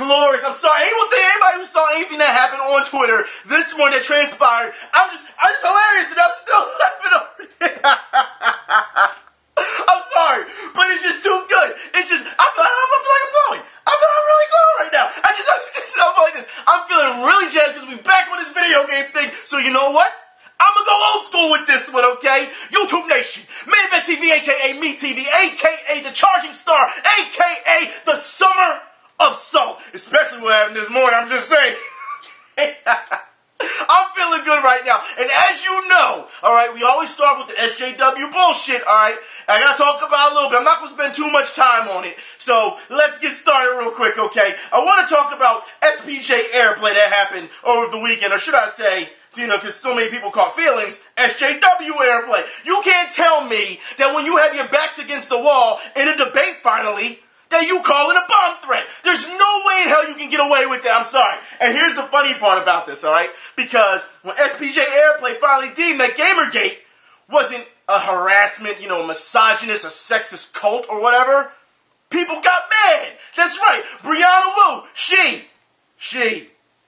glorious. I'm sorry. Anybody who saw anything that happened on Twitter this morning that transpired, I'm just hilarious that I'm still laughing over it. I'm sorry, but it's just too good. It's just, I feel like I'm glowing. I feel like I'm really glowing right now. I'm like this. I'm feeling really jazzed because we're back on this video game thing. So you know what? I'm gonna go old school with this one, okay? YouTube Nation, Main Event TV, aka Me TV, aka the Charging Star, aka the Summer of Salt. Especially what happened this morning, I'm just saying. I'm feeling good right now. And as you know, alright, we always start with the SJW bullshit, alright? I gotta talk about it a little bit. I'm not gonna spend too much time on it. So, let's get started real quick, okay? I wanna talk about SPJ Airplay that happened over the weekend, or should I say, because so many people caught feelings, SJW Airplay. You can't tell me that when you have your backs against the wall in a debate finally, that you call it a bomb threat. There's no way in hell you can get away with that. I'm sorry. And here's the funny part about this, alright? Because when SPJ Airplay finally deemed that Gamergate wasn't a harassment, misogynist or sexist cult or whatever, people got mad. That's right. Briana Wu, she,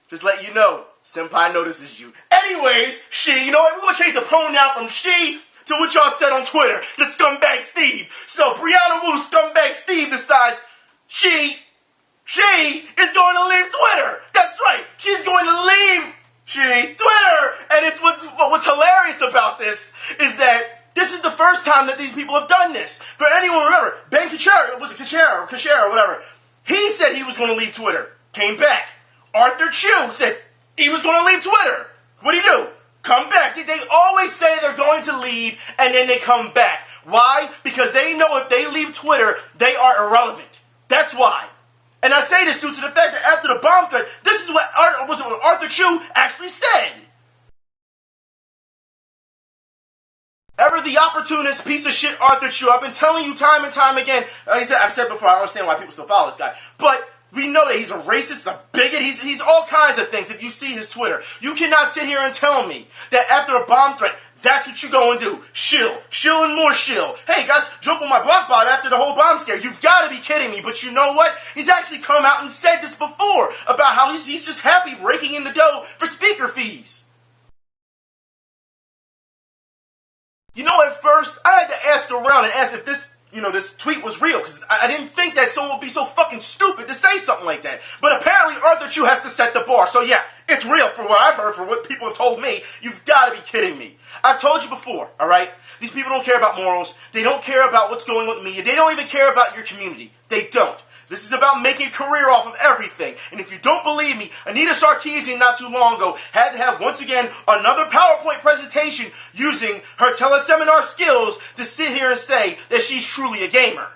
just let you know, Senpai notices you. Anyways, she, you know what? We're going to change the pronoun from she to what y'all said on Twitter, the Scumbag Steve. So, Briana Wu, Scumbag Steve, decides she is going to leave Twitter. That's right. She's going to leave Twitter. And it's what's hilarious about this is that this is the first time that these people have done this. For anyone remember, Ben Kuchera, Kuchera, whatever, he said he was going to leave Twitter. Came back. Arthur Chu said he was going to leave Twitter. What do? Come back. They always say they're going to leave, and then they come back. Why? Because they know if they leave Twitter, they are irrelevant. That's why. And I say this due to the fact that after the bomb threat, this is what Arthur Chu actually said. Ever the opportunist piece of shit Arthur Chu. I've been telling you time and time again. Like I've said before, I don't understand why people still follow this guy. But we know that he's a racist, a bigot, he's all kinds of things if you see his Twitter. You cannot sit here and tell me that after a bomb threat, that's what you go and do. Shill and more shill. Hey guys, jump on my block bot after the whole bomb scare. You've got to be kidding me. But you know what? He's actually come out and said this before about how he's just happy raking in the dough for speaker fees. You know, at first, I had to ask around and ask if this tweet was real, because I didn't think that someone would be so fucking stupid to say something like that. But apparently Arthur Chu has to set the bar. So yeah, it's real for what I've heard, for what people have told me. You've got to be kidding me. I've told you before, alright? These people don't care about morals. They don't care about what's going on with media. They don't even care about your community. They don't. This is about making a career off of everything. And if you don't believe me, Anita Sarkeesian not too long ago had to have, once again, another PowerPoint presentation using her teleseminar skills to sit here and say that she's truly a gamer.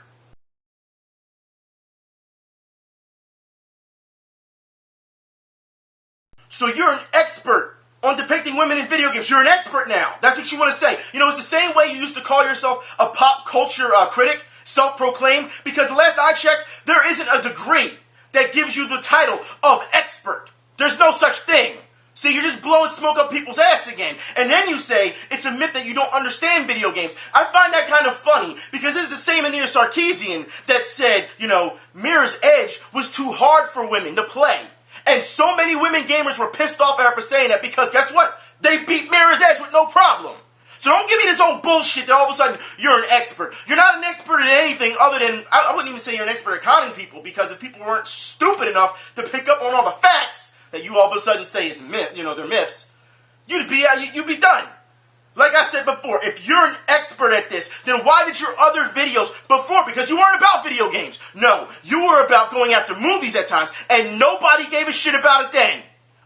So you're an expert on depicting women in video games. You're an expert now. That's what you want to say. It's the same way you used to call yourself a pop culture critic. Self-proclaimed, because the last I checked, there isn't a degree that gives you the title of expert. There's no such thing. See, you're just blowing smoke up people's ass again. And then you say it's a myth that you don't understand video games. I find that kind of funny, because this is the same Anita Sarkeesian that said, Mirror's Edge was too hard for women to play. And so many women gamers were pissed off at her for saying that, because guess what? They beat Mirror's Edge with no problem. So don't give me this old bullshit that all of a sudden you're an expert. You're not an expert at anything other than, I wouldn't even say you're an expert at conning people, because if people weren't stupid enough to pick up on all the facts that you all of a sudden say is myth, they're myths, you'd be done. Like I said before, if you're an expert at this, then why did your other videos before? Because you weren't about video games. No, you were about going after movies at times, and nobody gave a shit about it then.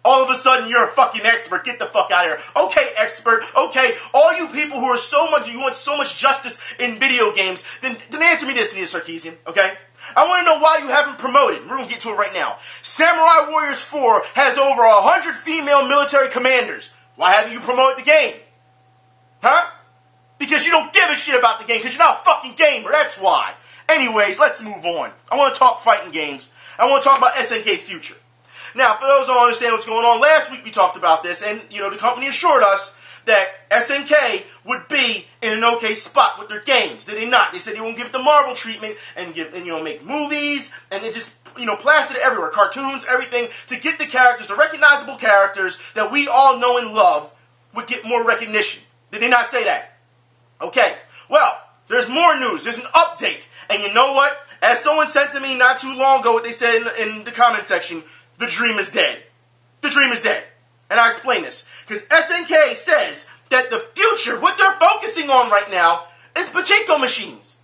All of a sudden, you're a fucking expert. Get the fuck out of here. Okay, expert. Okay, all you people who are you want so much justice in video games, then answer me this, Anita Sarkeesian, okay? I want to know why you haven't promoted. We're going to get to it right now. Samurai Warriors 4 has over 100 female military commanders. Why haven't you promoted the game? Huh? Because you don't give a shit about the game, because you're not a fucking gamer. That's why. Anyways, let's move on. I want to talk fighting games. I want to talk about SNKs Future. Now, for those who don't understand what's going on, last week we talked about this, and, the company assured us that SNK would be in an okay spot with their games. Did they not? They said they won't give it the Marvel treatment and make movies, and they just plastered everywhere, cartoons, everything, to get the characters, the recognizable characters that we all know and love, would get more recognition. Did they not say that? Okay, well, there's more news. There's an update. And you know what? As someone sent to me not too long ago, what they said in the comment section, the dream is dead. The dream is dead. And I explain this. Because SNK says that the future, what they're focusing on right now, is pachinko machines.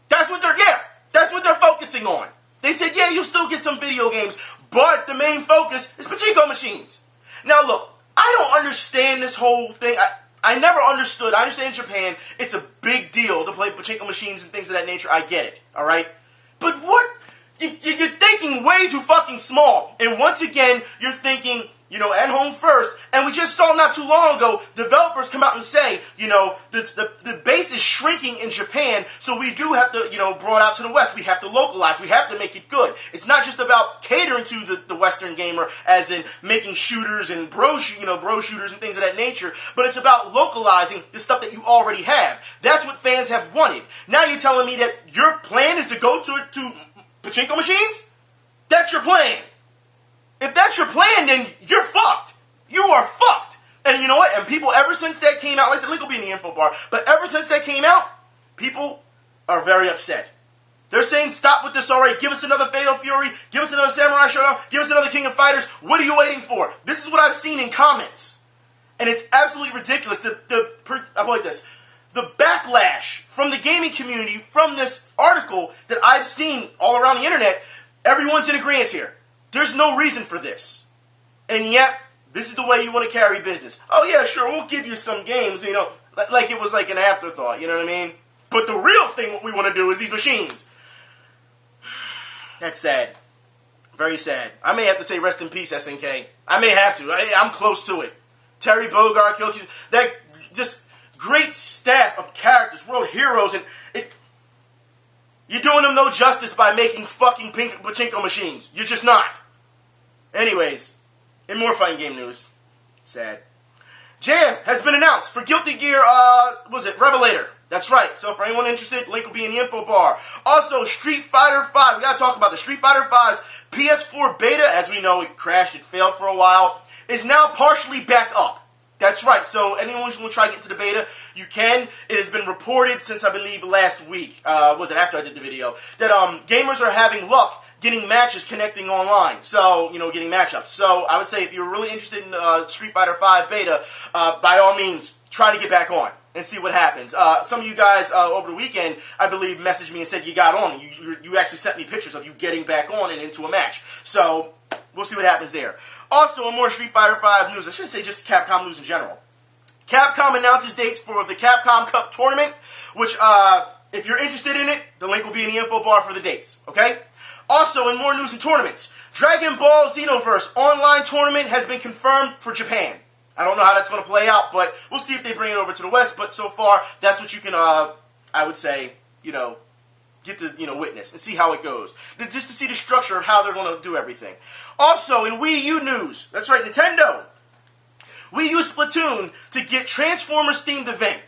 That's what they're focusing on. They said, yeah, you'll still get some video games, but the main focus is pachinko machines. Now look, I don't understand this whole thing. I never understood. I understand in Japan, it's a big deal to play pachinko machines and things of that nature. I get it, all right? But what? You're thinking way too fucking small. And once again, you're thinking, at home first. And we just saw not too long ago, developers come out and say, the base is shrinking in Japan, so we do have to, broad out to the West. We have to localize. We have to make it good. It's not just about catering to the Western gamer, as in making shooters and bro shooters and things of that nature, but it's about localizing the stuff that you already have. That's what fans have wanted. Now you're telling me that your plan is to go to pachinko machines? That's your plan. If that's your plan, then you're fucked. You are fucked. And you know what? And people, ever since that came out, like I said, link will be in the info bar, but ever since that came out, people are very upset. They're saying, stop with this already. Give us another Fatal Fury. Give us another Samurai Showdown. Give us another King of Fighters. What are you waiting for? This is what I've seen in comments. And it's absolutely ridiculous. I like this. The backlash from the gaming community from this article that I've seen all around the internet, everyone's in agreement here. There's no reason for this. And yet, this is the way you want to carry business. Oh yeah, sure, we'll give you some games, like it was like an afterthought, you know what I mean? But the real thing, what we want to do is these machines. That's sad. Very sad. I may have to say rest in peace, SNK. I may have to. I'm close to it. Terry Bogard, that just great staff of characters, world heroes, and you're doing them no justice by making fucking pachinko machines. You're just not. Anyways, in more fighting game news, sad. Jam has been announced for Guilty Gear, Revelator. That's right. So for anyone interested, link will be in the info bar. Also, Street Fighter V. We gotta talk about the Street Fighter V's PS4 beta. As we know, it crashed, it failed for a while. Is now partially back up. That's right. So anyone who's going to try to get into the beta, you can. It has been reported since, I believe, last week, after I did the video, that gamers are having luck getting matches connecting online. So, getting matchups. So I would say if you're really interested in Street Fighter V beta, by all means, try to get back on and see what happens. Some of you guys over the weekend, I believe, messaged me and said you got on. You actually sent me pictures of you getting back on and into a match. So we'll see what happens there. Also, in more Street Fighter V news, I shouldn't say just Capcom news in general. Capcom announces dates for the Capcom Cup Tournament, which, if you're interested in it, the link will be in the info bar for the dates, okay? Also, in more news and tournaments, Dragon Ball Xenoverse online tournament has been confirmed for Japan. I don't know how that's going to play out, but we'll see if they bring it over to the West, but so far, that's what you can, I would say, get to, witness and see how it goes. Just to see the structure of how they're going to do everything. Also, in Wii U news, that's right, Nintendo. Wii U Splatoon to get Transformers themed event.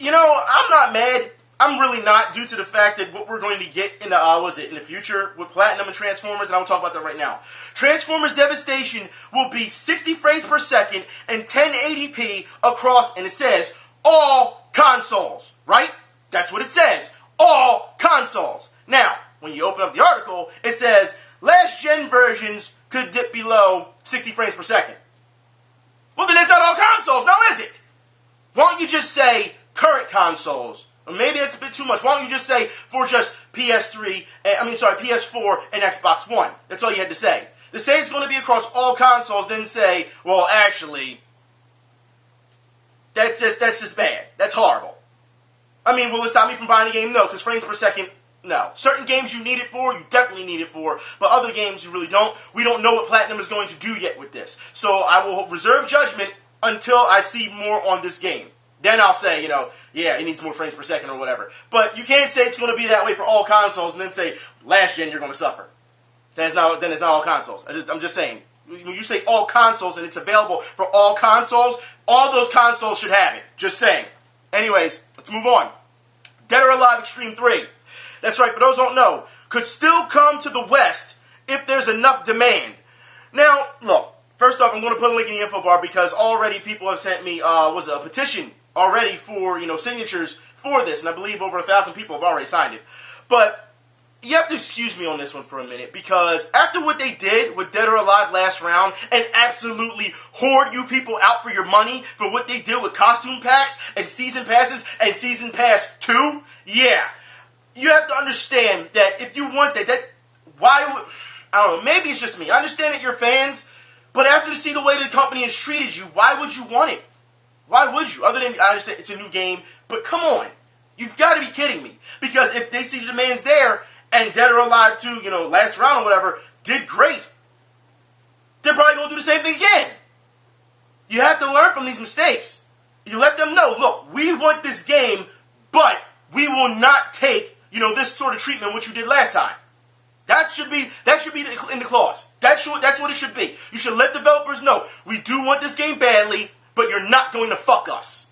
I'm not mad. I'm really not, due to the fact that what we're going to get in the future with Platinum and Transformers, and I will talk about that right now. Transformers Devastation will be 60 frames per second and 1080p across, and it says, all consoles, right? That's what it says. All consoles. Now, when you open up the article, it says, last-gen versions could dip below 60 frames per second. Well, then it's not all consoles, now is it? Why don't you just say current consoles? Or maybe that's a bit too much. Why don't you just say for just PS4 and Xbox One? That's all you had to say. To say it's going to be across all consoles, then say, well, actually, that's just bad. That's horrible. I mean, will it stop me from buying a game? No, because frames per second, no. Certain games you need it for, you definitely need it for, but other games you really don't. We don't know what Platinum is going to do yet with this. So I will reserve judgment until I see more on this game. Then I'll say, yeah, it needs more frames per second or whatever. But you can't say it's going to be that way for all consoles and then say, last gen, you're going to suffer. Then it's not all consoles. I'm just saying. When you say all consoles and it's available for all consoles, all those consoles should have it. Just saying. Anyways, let's move on. Dead or Alive Extreme 3. That's right, for those who don't know, could still come to the West if there's enough demand. Now, look, first off, I'm going to put a link in the info bar because already people have sent me a petition already for, signatures for this, and I believe over 1,000 people have already signed it. But you have to excuse me on this one for a minute, because after what they did with Dead or Alive last round and absolutely hoard you people out for your money for what they did with costume packs and season passes and season pass 2, yeah, you have to understand that if you want why would, I don't know, maybe it's just me. I understand that you're fans, but after to see the way the company has treated you, why would you want it? Why would you? Other than, I understand it's a new game, but come on. You've got to be kidding me. Because if they see the demands there, and Dead or Alive 2, last round or whatever, did great, they're probably going to do the same thing again. You have to learn from these mistakes. You let them know, look, we want this game, but we will not take, this sort of treatment what you did last time. That should be in the clause. That's what it should be. You should let developers know, we do want this game badly, but you're not going to fuck us.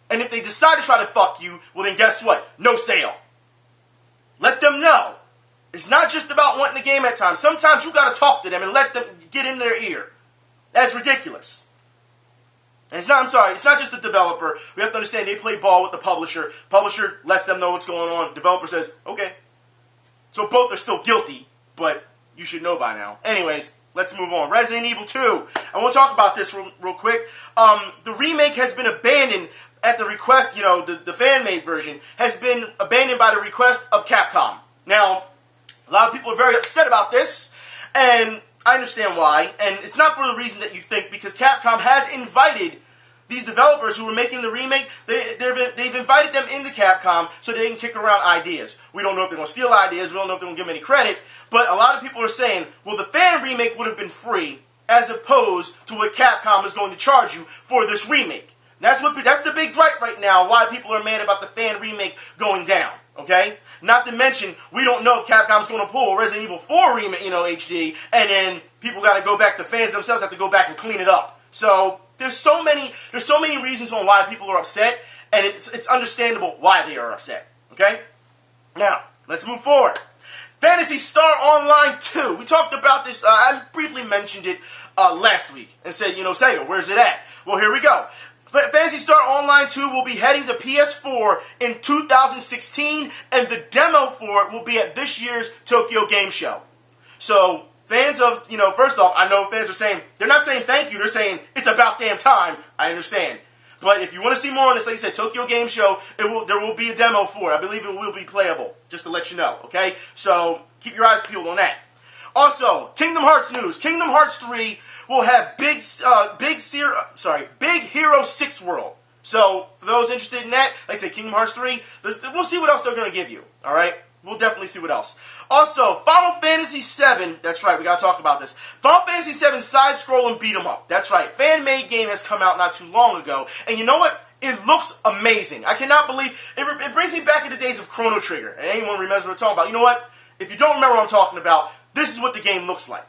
And if they decide to try to fuck you, well then guess what? No sale. Let them know. It's not just about wanting the game at times. Sometimes you got to talk to them and let them get in their ear. That's ridiculous. And it's not just the developer. We have to understand they play ball with the publisher. Publisher lets them know what's going on. Developer says, okay. So both are still guilty, but you should know by now. Anyways, let's move on. Resident Evil 2. I want to talk about this real quick. The remake has been abandoned at the request, the fan-made version has been abandoned by the request of Capcom. Now, a lot of people are very upset about this, and I understand why. And it's not for the reason that you think, because Capcom has invited these developers who were making the remake, they've invited them into Capcom so they can kick around ideas. We don't know if they're going to steal ideas, we don't know if they're going to give them any credit, but a lot of people are saying, well, the fan remake would have been free, as opposed to what Capcom is going to charge you for this remake. That's the big gripe right now, why people are mad about the fan remake going down, okay? Not to mention, we don't know if Capcom's going to pull Resident Evil 4 remake, HD, and then people got to go back, the fans themselves have to go back and clean it up. So, there's so many reasons on why people are upset, and it's understandable why they are upset, okay? Now, let's move forward. Phantasy Star Online 2. We talked about this, I briefly mentioned it last week, and said, Sega, where's it at? Well, here we go. Phantasy Star Online 2 will be heading to PS4 in 2016, and the demo for it will be at this year's Tokyo Game Show. So, fans of, first off, I know fans are saying, they're not saying thank you, they're saying, it's about damn time. I understand. But if you want to see more on this, like I said, Tokyo Game Show, there will be a demo for it. I believe it will be playable, just to let you know, okay? So, keep your eyes peeled on that. Also, Kingdom Hearts news. Kingdom Hearts 3 will have Big Hero 6 World. So, for those interested in that, like I said, Kingdom Hearts 3, we'll see what else they're going to give you, alright? We'll definitely see what else. Also, Final Fantasy VII, that's right, we got to talk about this. Final Fantasy VII side-scrolling beat-em-up, that's right. Fan-made game has come out not too long ago, and you know what? It looks amazing. I cannot believe, it brings me back in the days of Chrono Trigger, and anyone remembers what we're talking about. You know what? If you don't remember what I'm talking about, this is what the game looks like.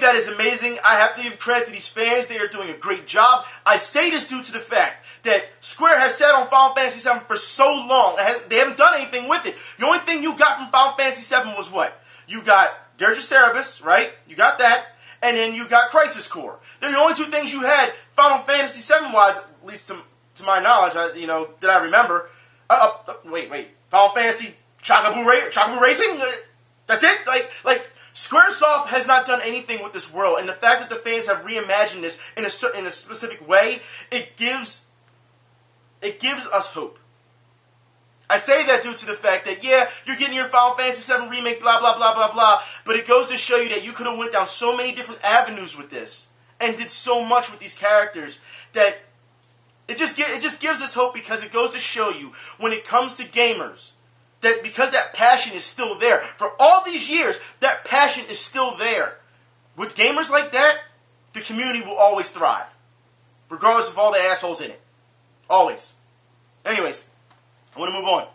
That is amazing. I have to give credit to these fans. They are doing a great job. I say this due to the fact that Square has sat on Final Fantasy VII for so long. They haven't done anything with it. The only thing you got from Final Fantasy VII was what? You got Dirge of Cerberus, right? You got that. And then you got Crisis Core. They're the only two things you had Final Fantasy VII-wise, at least to my knowledge, that I remember. Wait. Final Fantasy Chocobo Racing? That's it? Like Squaresoft has not done anything with this world, and the fact that the fans have reimagined this in a specific way, it gives us hope. I say that due to the fact that, yeah, you're getting your Final Fantasy VII remake, blah, blah, blah, blah, blah, but it goes to show you that you could have went down so many different avenues with this, and did so much with these characters, that it just gives us hope, because it goes to show you, when it comes to gamers, that because that passion is still there, for all these years, that passion is still there. With gamers like that, the community will always thrive. regardless of all the assholes in it. Always. Anyways, I want to move on.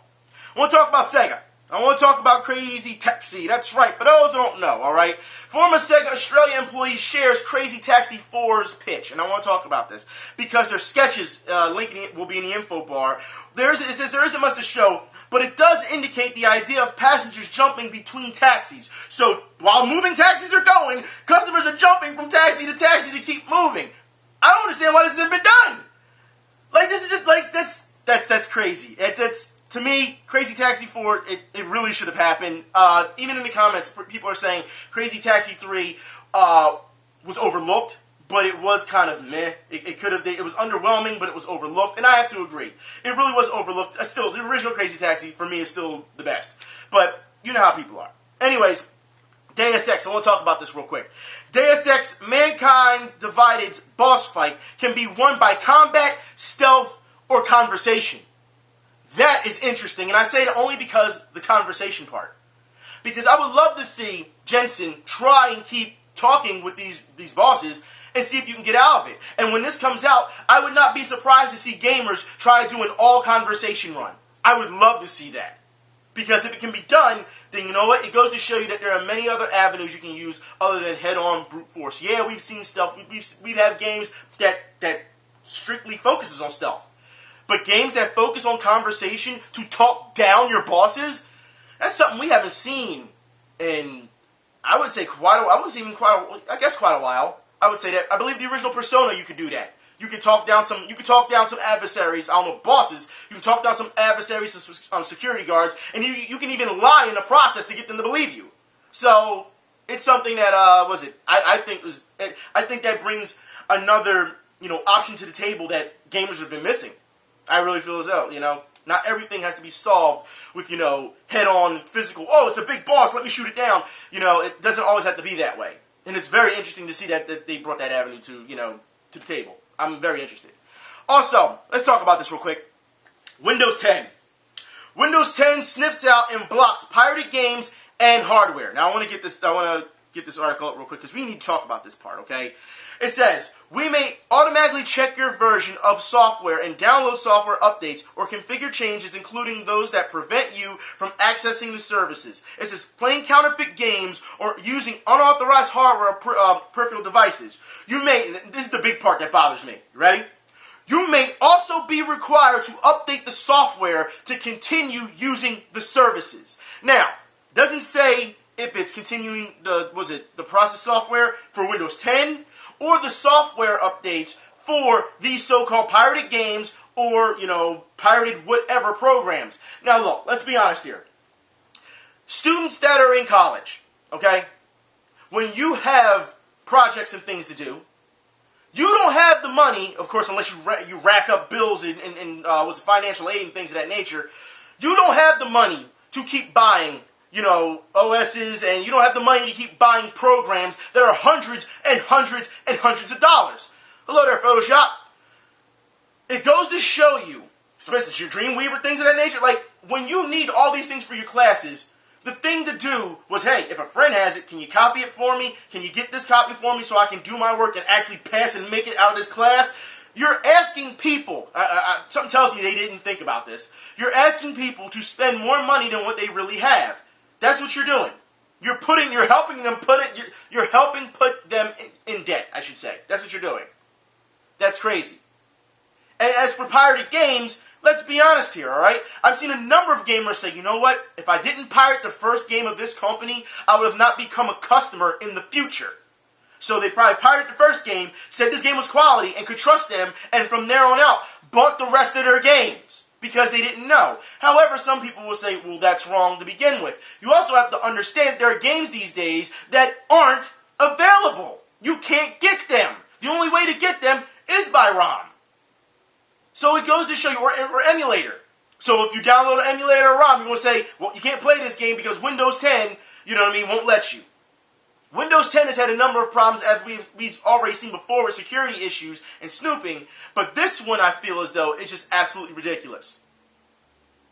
I want to talk about Sega. I want to talk about Crazy Taxi. That's right, but those who don't know, alright? Former Sega Australia employee shares Crazy Taxi 4's pitch. And I want to talk about this because their sketches, linking it, will be in the info bar. It says there isn't much to show, but it does indicate the idea of passengers jumping between taxis. So, while moving taxis are going, customers are jumping from taxi to keep moving. I don't understand why this hasn't been done. Like, this is just, like, that's crazy. To me, Crazy Taxi 4, it really should have happened. Even in the comments, people are saying Crazy Taxi 3 was overlooked, but it was kind of meh. It was underwhelming, but it was overlooked, and I have to agree. It really was overlooked. Still, the original Crazy Taxi, for me, is still the best. But you know how people are. Anyways, Deus Ex, I want to talk about this real quick. Deus Ex Mankind Divided's boss fight can be won by combat, stealth, or conversation. That is interesting, and I say it only because the conversation part. Because I would love to see Jensen try and keep talking with these bosses and see if you can get out of it. And when this comes out, I would not be surprised to see gamers try to do an all-conversation run. I would love to see that. Because if it can be done, then you know what? It goes to show you that there are many other avenues you can use other than head-on brute force. Yeah, we've seen stealth. We've had games that strictly focuses on stealth. But games that focus on conversation to talk down your bosses, that's something we haven't seen in, I would say quite a while. I would say that. I believe the original Persona you could do that. You can talk down some adversaries, I don't know, bosses. You can talk down some adversaries, some security guards, and you can even lie in the process to get them to believe you. So it's something that I think that brings another, option to the table that gamers have been missing. I really feel as though, not everything has to be solved with, head-on physical, oh, it's a big boss, let me shoot it down. It doesn't always have to be that way. And it's very interesting to see that they brought that avenue to the table. I'm very interested. Also, let's talk about this real quick. Windows 10. Windows 10 sniffs out and blocks pirated games and hardware. Now, I want to get this article up real quick because we need to talk about this part, okay? It says, we may automatically check your version of software and download software updates or configure changes, including those that prevent you from accessing the services. It says, playing counterfeit games or using unauthorized hardware or peripheral devices. This is the big part that bothers me. You ready? You may also be required to update the software to continue using the services. Now, doesn't say if it's continuing the process software for Windows 10 or the software updates for these so-called pirated games or, pirated whatever programs. Now look, let's be honest here. Students that are in college, okay, when you have projects and things to do, you don't have the money, of course, unless you rack up bills and financial aid and things of that nature. You don't have the money to keep buying OSs, and you don't have the money to keep buying programs that are hundreds and hundreds and hundreds of dollars. Hello there, Photoshop. It goes to show you, especially your Dreamweaver, things of that nature, like, when you need all these things for your classes, the thing to do was, hey, if a friend has it, can you copy it for me? Can you get this copy for me so I can do my work and actually pass and make it out of this class? You're asking people, something tells me they didn't think about this, you're asking people to spend more money than what they really have. That's what you're doing. You're helping put them in debt, I should say. That's what you're doing. That's crazy. And as for pirated games, let's be honest here, alright? I've seen a number of gamers say, you know what? If I didn't pirate the first game of this company, I would have not become a customer in the future. So they probably pirated the first game, said this game was quality, and could trust them, and from there on out, bought the rest of their games. Because they didn't know. However, some people will say, well, that's wrong to begin with. You also have to understand there are games these days that aren't available. You can't get them. The only way to get them is by ROM. So it goes to show you, or emulator. So if you download an emulator or ROM, you want to say, well, you can't play this game because Windows 10, won't let you. Windows 10 has had a number of problems, as we've already seen before, with security issues and snooping, but this one I feel as though is just absolutely ridiculous.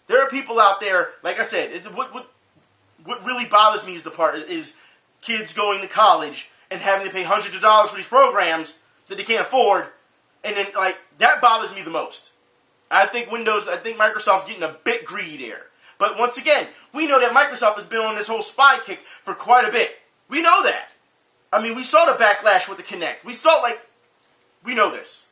There are people out there, like I said, what really bothers me is kids going to college and having to pay hundreds of dollars for these programs that they can't afford, And then, like, that bothers me the most. I think Microsoft's getting a bit greedy there. But once again, we know that Microsoft has been on this whole spy kick for quite a bit. We know that. I mean, we saw the backlash with the Kinect. We know this.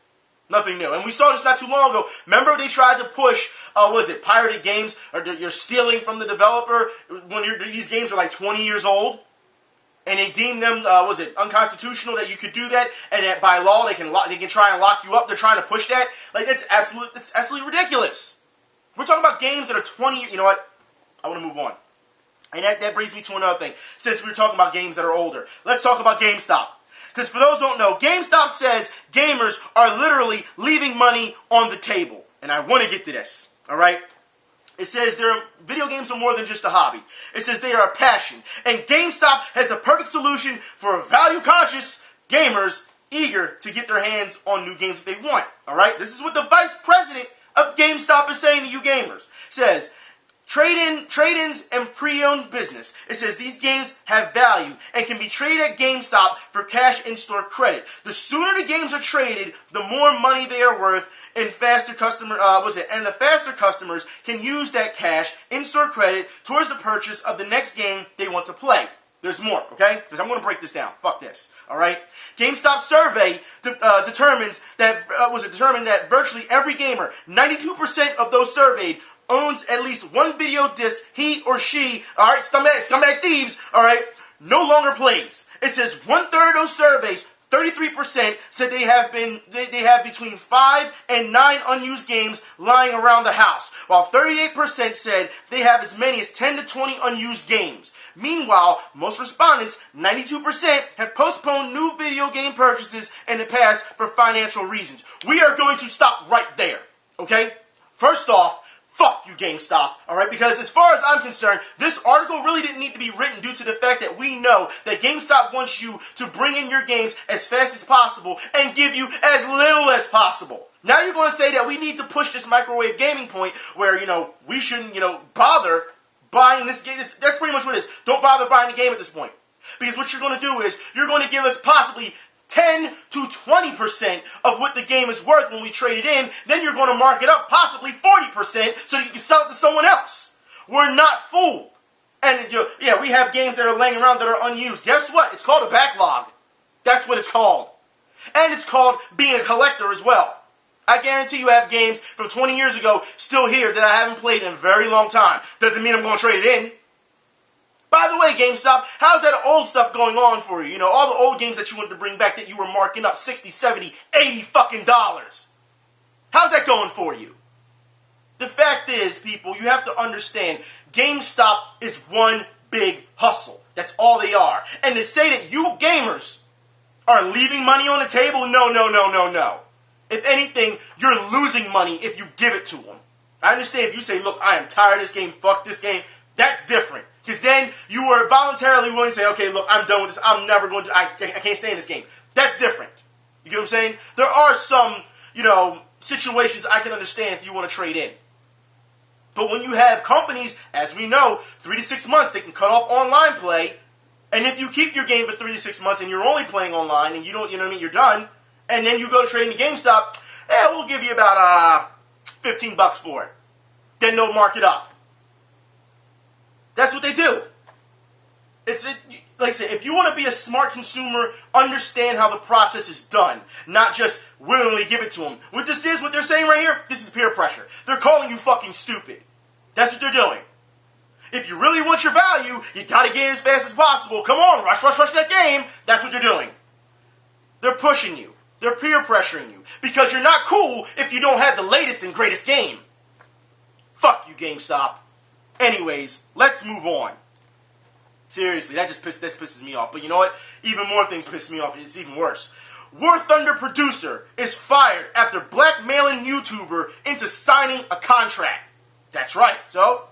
Nothing new. And we saw this not too long ago. Remember they tried to push, pirated games, or you're stealing from the developer when these games are like 20 years old? And they deemed them, unconstitutional that you could do that, and that by law they can try and lock you up. They're trying to push that. Like, that's absolutely ridiculous. We're talking about games that are 20, you know what? I want to move on. And that brings me to another thing. Since we were talking about games that are older, let's talk about GameStop. Because for those who don't know, GameStop says gamers are literally leaving money on the table. And I want to get to this, all right? It says video games are more than just a hobby. It says they are a passion. And GameStop has the perfect solution for value-conscious gamers eager to get their hands on new games that they want, all right? This is what the vice president of GameStop is saying to you gamers. It says, trade-ins and pre-owned business. It says these games have value and can be traded at GameStop for cash in-store credit. The sooner the games are traded, the more money they are worth, and the faster customers can use that cash in-store credit towards the purchase of the next game they want to play. There's more, okay? Because I'm going to break this down. Fuck this, all right? GameStop survey determined that virtually every gamer, 92% of those surveyed, owns at least one video disc he or she, all right, scumbag Steves, all right, no longer plays. It says 1/3 of those surveys, 33%, said they have between 5 and 9 unused games lying around the house, while 38% said they have as many as 10 to 20 unused games. Meanwhile, most respondents, 92%, have postponed new video game purchases in the past for financial reasons. We are going to stop right there, okay? First off, fuck you, GameStop, all right? Because as far as I'm concerned, this article really didn't need to be written due to the fact that we know that GameStop wants you to bring in your games as fast as possible and give you as little as possible. Now you're going to say that we need to push this microwave gaming point where, we shouldn't, bother buying this game. That's pretty much what it is. Don't bother buying the game at this point. Because what you're going to do is you're going to give us possibly 10 to 20% of what the game is worth when we trade it in. Then you're going to mark it up possibly 40% so that you can sell it to someone else. We're not fooled. And we have games that are laying around that are unused. Guess what? It's called a backlog. That's what it's called. And it's called being a collector as well. I guarantee you have games from 20 years ago still here that I haven't played in a very long time. Doesn't mean I'm going to trade it in. By the way, GameStop, how's that old stuff going on for you? All the old games that you wanted to bring back that you were marking up 60, 70, 80 fucking dollars. How's that going for you? The fact is, people, you have to understand, GameStop is one big hustle. That's all they are. And to say that you gamers are leaving money on the table, no. If anything, you're losing money if you give it to them. I understand if you say, look, I am tired of this game, fuck this game, that's different. Because then you were voluntarily willing to say, okay, look, I'm done with this. I'm never going to, I can't stay in this game. That's different. You get what I'm saying? There are some, situations I can understand if you want to trade in. But when you have companies, as we know, 3 to 6 months, they can cut off online play. And if you keep your game for 3 to 6 months and you're only playing online and you don't, you're done. And then you go to trade in to GameStop, we'll give you about $15 for it. Then they'll mark it up. That's what they do. Like I said, if you want to be a smart consumer, understand how the process is done, not just willingly give it to them. What they're saying right here, this is peer pressure. They're calling you fucking stupid. That's what they're doing. If you really want your value, you gotta get it as fast as possible. Come on, rush that game. That's what they're doing. They're pushing you. They're peer pressuring you. Because you're not cool if you don't have the latest and greatest game. Fuck you, GameStop. Anyways, let's move on. Seriously, that pisses me off. But you know what? Even more things piss me off. It's even worse. War Thunder producer is fired after blackmailing YouTuber into signing a contract. That's right. So,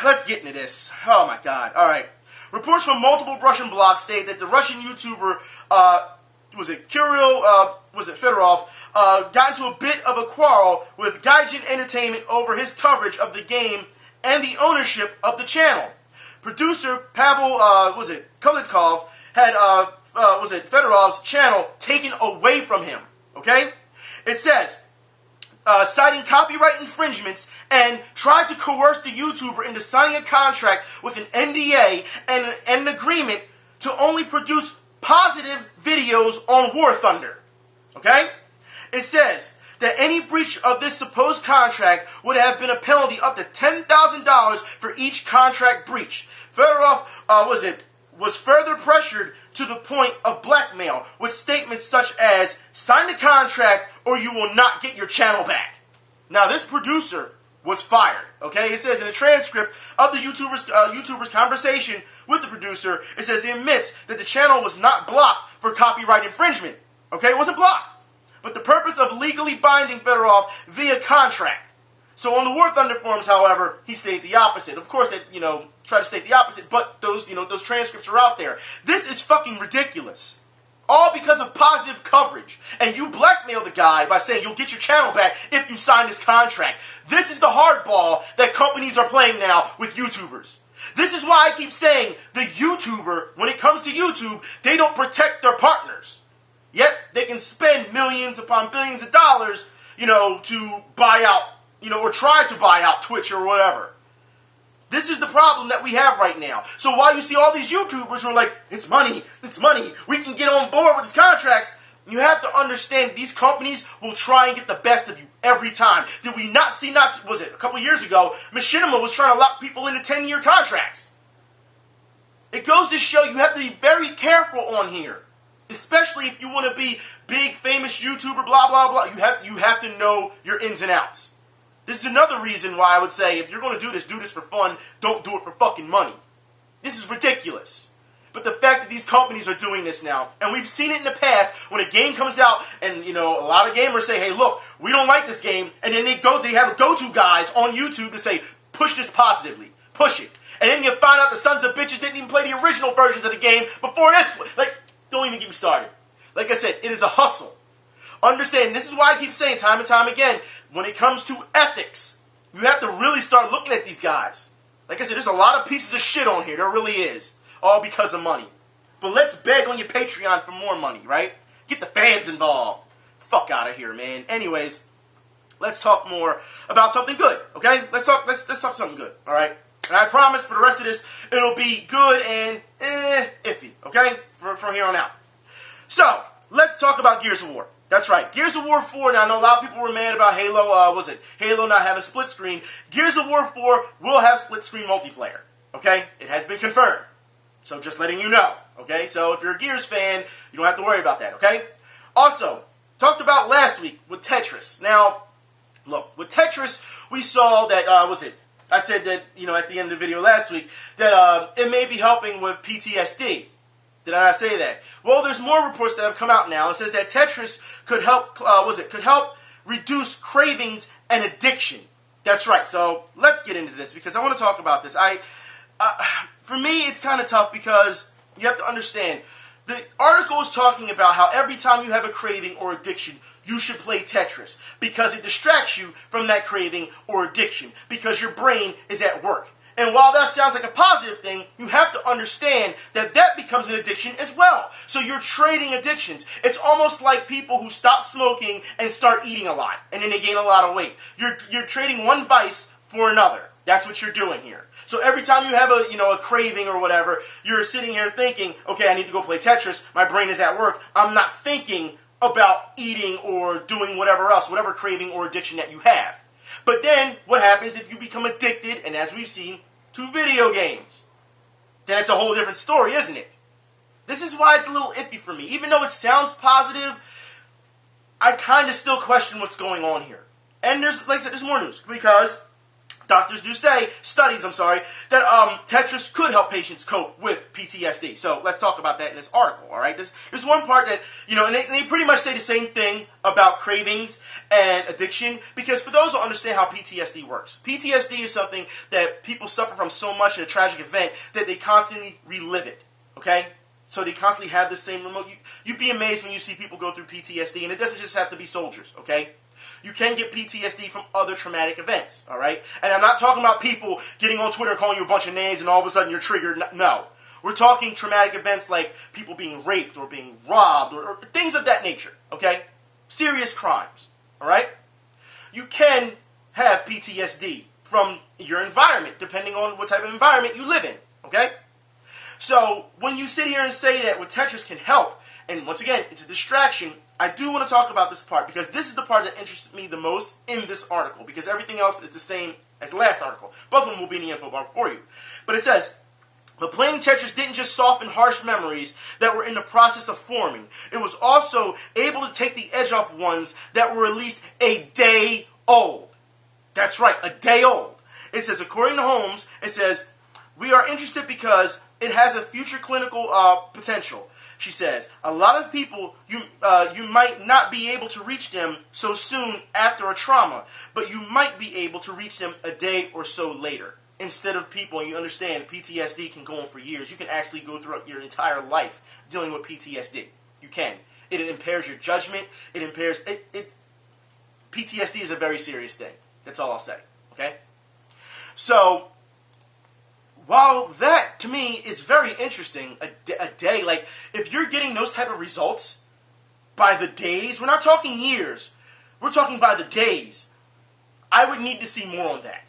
let's get into this. Oh my god. Alright. Reports from multiple Russian blogs state that the Russian YouTuber, Fedorov, got into a bit of a quarrel with Gaijin Entertainment over his coverage of the game and the ownership of the channel. Producer Pavel, Kulitkov had, Fedorov's channel taken away from him. okay? It says, citing copyright infringements and tried to coerce the YouTuber into signing a contract with an NDA and an agreement to only produce positive videos on War Thunder. Okay? It says that any breach of this supposed contract would have been a penalty up to $10,000 for each contract breach. Fedorov was further pressured to the point of blackmail with statements such as, sign the contract or you will not get your channel back. Now this producer was fired, okay? It says in a transcript of the YouTuber's conversation with the producer, it says he admits that the channel was not blocked for copyright infringement, okay? It wasn't blocked, but the purpose of legally binding Fedorov via contract. So on the War Thunder forums, however, he stated the opposite. Of course, they, try to state the opposite, but those transcripts are out there. This is fucking ridiculous. All because of positive coverage. And you blackmail the guy by saying you'll get your channel back if you sign this contract. This is the hardball that companies are playing now with YouTubers. This is why I keep saying the YouTuber, when it comes to YouTube, they don't protect their partners. Yet they can spend millions upon billions of dollars, to buy out, or try to buy out Twitch or whatever. This is the problem that we have right now. So while you see all these YouTubers who are like, it's money, we can get on board with these contracts, you have to understand these companies will try and get the best of you every time. Did we not see, a couple years ago, Machinima was trying to lock people into 10-year contracts. It goes to show you have to be very careful on here. Especially if you want to be big, famous YouTuber, blah, blah, blah. You have to know your ins and outs. This is another reason why I would say, if you're going to do this for fun, don't do it for fucking money. This is ridiculous. But the fact that these companies are doing this now, and we've seen it in the past, when a game comes out, and, a lot of gamers say, hey, look, we don't like this game, and then they have go-to guys on YouTube to say, push this positively, push it. And then you find out the sons of bitches didn't even play the original versions of the game before this one. Don't even get me started. Like I said, it is a hustle. Understand, this is why I keep saying time and time again, when it comes to ethics, you have to really start looking at these guys. Like I said, there's a lot of pieces of shit on here. There really is. All because of money. But let's beg on your Patreon for more money, right? Get the fans involved. Fuck out of here, man. Anyways, let's talk more about something good, okay? Let's talk something good, all right? And I promise for the rest of this, it'll be good and iffy, okay? From here on out. So, let's talk about Gears of War. That's right. Gears of War 4, now I know a lot of people were mad about Halo not having split screen. Gears of War 4 will have split screen multiplayer. Okay? It has been confirmed. So just letting you know. Okay? So if you're a Gears fan, you don't have to worry about that. Okay? Also, talked about last week with Tetris. Now, look, with Tetris, we saw that, I said that, at the end of the video last week, that it may be helping with PTSD. Did I not say that? Well, there's more reports that have come out now. It says that Tetris could help, could help reduce cravings and addiction. That's right. So let's get into this because I want to talk about this. For me, it's kind of tough because you have to understand. The article is talking about how every time you have a craving or addiction, you should play Tetris because it distracts you from that craving or addiction because your brain is at work. And while that sounds like a positive thing, you have to understand that that becomes an addiction as well. So you're trading addictions. It's almost like people who stop smoking and start eating a lot, and then they gain a lot of weight. You're trading one vice for another. That's what you're doing here. So every time you have a craving or whatever, you're sitting here thinking, okay, I need to go play Tetris. My brain is at work. I'm not thinking about eating or doing whatever else, whatever craving or addiction that you have. But then, what happens if you become addicted, and as we've seen, to video games? Then it's a whole different story, isn't it? This is why it's a little iffy for me. Even though it sounds positive, I kind of still question what's going on here. And there's more news, because studies, that Tetris could help patients cope with PTSD. So let's talk about that in this article, all right? There's one part that, and they pretty much say the same thing about cravings and addiction, because for those who understand how PTSD works, PTSD is something that people suffer from so much in a tragic event that they constantly relive it, okay? So they constantly have the same remote. You'd be amazed when you see people go through PTSD, and it doesn't just have to be soldiers, okay? You can get PTSD from other traumatic events, all right? And I'm not talking about people getting on Twitter and calling you a bunch of names and all of a sudden you're triggered. No. We're talking traumatic events like people being raped or being robbed or things of that nature, okay? serious crimes, all right? You can have PTSD from your environment, depending on what type of environment you live in, okay? So when you sit here and say that what Tetris can help, and once again, it's a distraction, I do want to talk about this part, because this is the part that interested me the most in this article, because everything else is the same as the last article. Both of them will be in the info bar for you. But it says, but playing Tetris didn't just soften harsh memories that were in the process of forming. It was also able to take the edge off ones that were at least a day old. That's right, a day old. It says, according to Holmes, it says, we are interested because it has a future clinical potential. She says, a lot of people, you might not be able to reach them so soon after a trauma, but you might be able to reach them a day or so later. Instead of people, and you understand, PTSD can go on for years. You can actually go throughout your entire life dealing with PTSD. You can. It impairs your judgment. It impairs... PTSD is a very serious thing. That's all I'll say. Okay? So, while that, to me, is very interesting, a day, like, if you're getting those type of results by the days, we're not talking years, we're talking by the days, I would need to see more on that.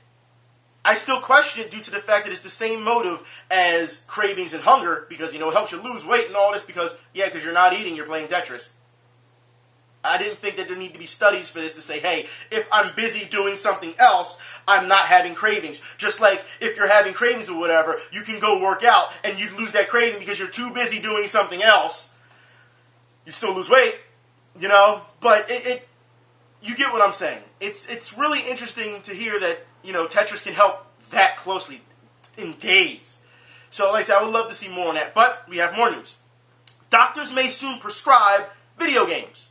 I still question it due to the fact that it's the same motive as cravings and hunger, because, it helps you lose weight and all this, because you're not eating, you're playing Tetris. I didn't think that there need to be studies for this to say, hey, if I'm busy doing something else, I'm not having cravings. Just like if you're having cravings or whatever, you can go work out and you lose that craving because you're too busy doing something else. You still lose weight, but you get what I'm saying. It's really interesting to hear that, Tetris can help that closely in days. So like I said, I would love to see more on that, but we have more news. Doctors may soon prescribe video games.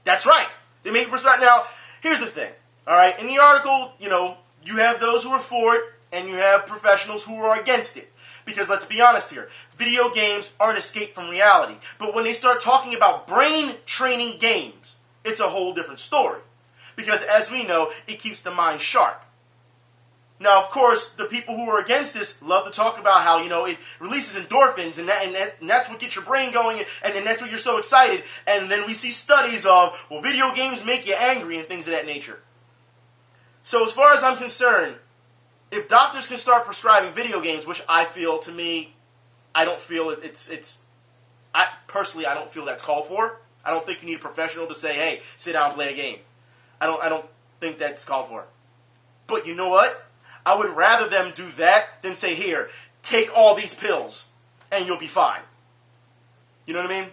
That's right. They make it prescribe. Now, here's the thing. All right, in the article, you have those who are for it, and you have professionals who are against it. Because let's be honest here, video games are an escape from reality. But when they start talking about brain-training games, it's a whole different story. Because as we know, it keeps the mind sharp. Now, of course, the people who are against this love to talk about how, it releases endorphins, and that's what gets your brain going, and that's what you're so excited. And then we see studies of, well, video games make you angry and things of that nature. So as far as I'm concerned, if doctors can start prescribing video games, which I feel, to me, I don't feel I don't feel that's called for. I don't think you need a professional to say, hey, sit down and play a game. I don't think that's called for. But you know what? I would rather them do that than say, here, take all these pills, and you'll be fine. You know what I mean?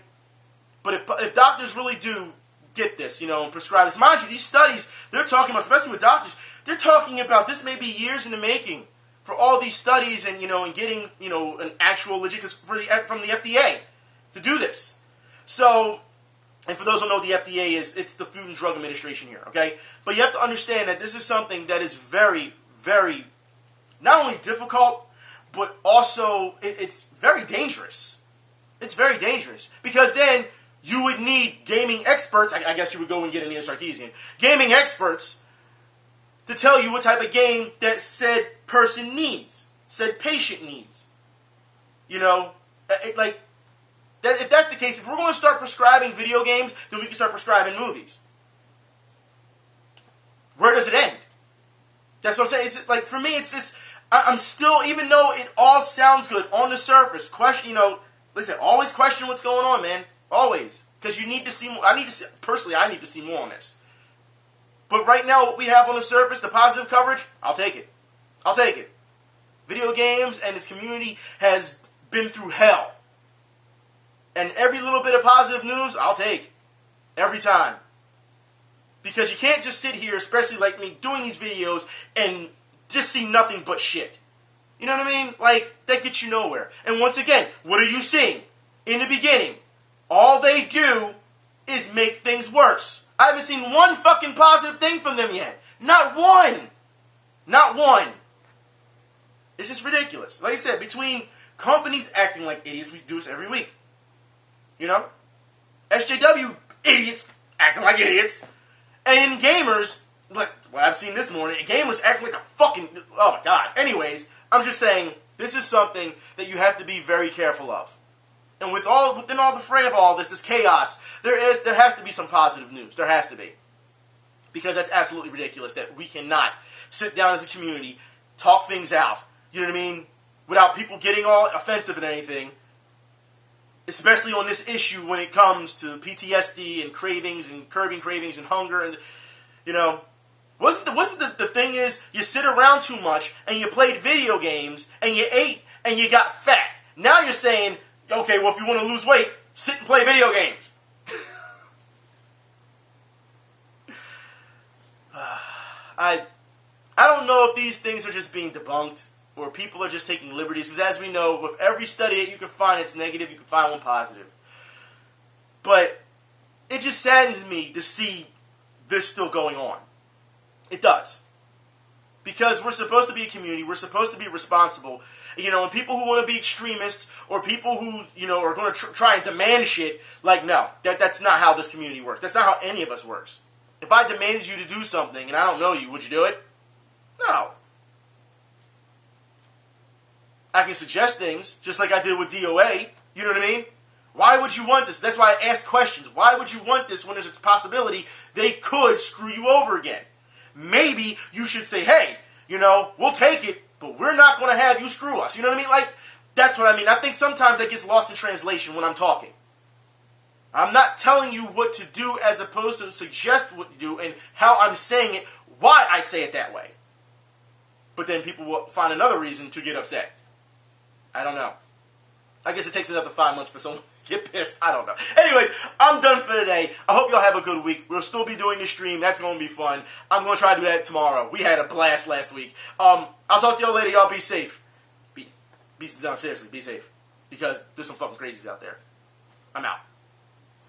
But if doctors really do get this, and prescribe this, mind you, these studies, they're talking about, especially with doctors, they're talking about this may be years in the making for all these studies and, and getting, an actual legit, from the FDA to do this. So, and for those who don't know what the FDA is, it's the Food and Drug Administration here, okay? But you have to understand that this is something that is very, very, not only difficult, but also it's very dangerous. It's very dangerous. Because then you would need gaming experts, I guess you would go and get an Ian Sarkeesian, gaming experts to tell you what type of game that said person needs, said patient needs. If that's the case, if we're going to start prescribing video games, then we can start prescribing movies. Where does it end? That's what I'm saying. It's like, for me, it's just, I'm still, even though it all sounds good on the surface, listen, always question what's going on, man. Always. Because you need to see more. Personally, I need to see more on this. But right now, what we have on the surface, the positive coverage, I'll take it. I'll take it. Video games and its community has been through hell. And every little bit of positive news, I'll take. Every time. Because you can't just sit here, especially like me, doing these videos and just see nothing but shit. You know what I mean? Like, that gets you nowhere. And once again, what are you seeing? In the beginning, all they do is make things worse. I haven't seen one fucking positive thing from them yet. Not one. Not one. It's just ridiculous. Like I said, between companies acting like idiots, we do this every week. SJW idiots acting like idiots. And gamers, like what I've seen this morning, gamers acting like a fucking, oh my god. Anyways, I'm just saying, this is something that you have to be very careful of. And within all the fray of all this chaos, there has to be some positive news. There has to be. Because that's absolutely ridiculous that we cannot sit down as a community, talk things out, you know what I mean, without people getting all offensive and anything, especially on this issue when it comes to PTSD and cravings and curbing cravings and hunger and, you know, wasn't the thing is you sit around too much and you played video games and you ate and you got fat. Now you're saying, okay, well, if you want to lose weight, sit and play video games. I don't know if these things are just being debunked or people are just taking liberties, because as we know, with every study that you can find, it's negative, you can find one positive. But it just saddens me to see this still going on. It does. Because we're supposed to be a community, we're supposed to be responsible. You know, and people who want to be extremists or people who, you know, are going to try and demand shit, like, no, that's not how this community works. That's not how any of us works. If I demanded you to do something and I don't know you, would you do it? No. I can suggest things, just like I did with DoA. You know what I mean? Why would you want this? That's why I asked questions. Why would you want this when there's a possibility they could screw you over again? Maybe you should say, hey, you know, we'll take it, but we're not going to have you screw us. You know what I mean? Like, that's what I mean. I think sometimes that gets lost in translation when I'm talking. I'm not telling you what to do as opposed to suggest what to do and how I'm saying it, why I say it that way. But then people will find another reason to get upset. I don't know. I guess it takes another 5 months for someone to get pissed. I don't know. Anyways, I'm done for today. I hope y'all have a good week. We'll still be doing the stream. That's going to be fun. I'm going to try to do that tomorrow. We had a blast last week. I'll talk to y'all later. Y'all be safe. No, seriously, be safe. Because there's some fucking crazies out there.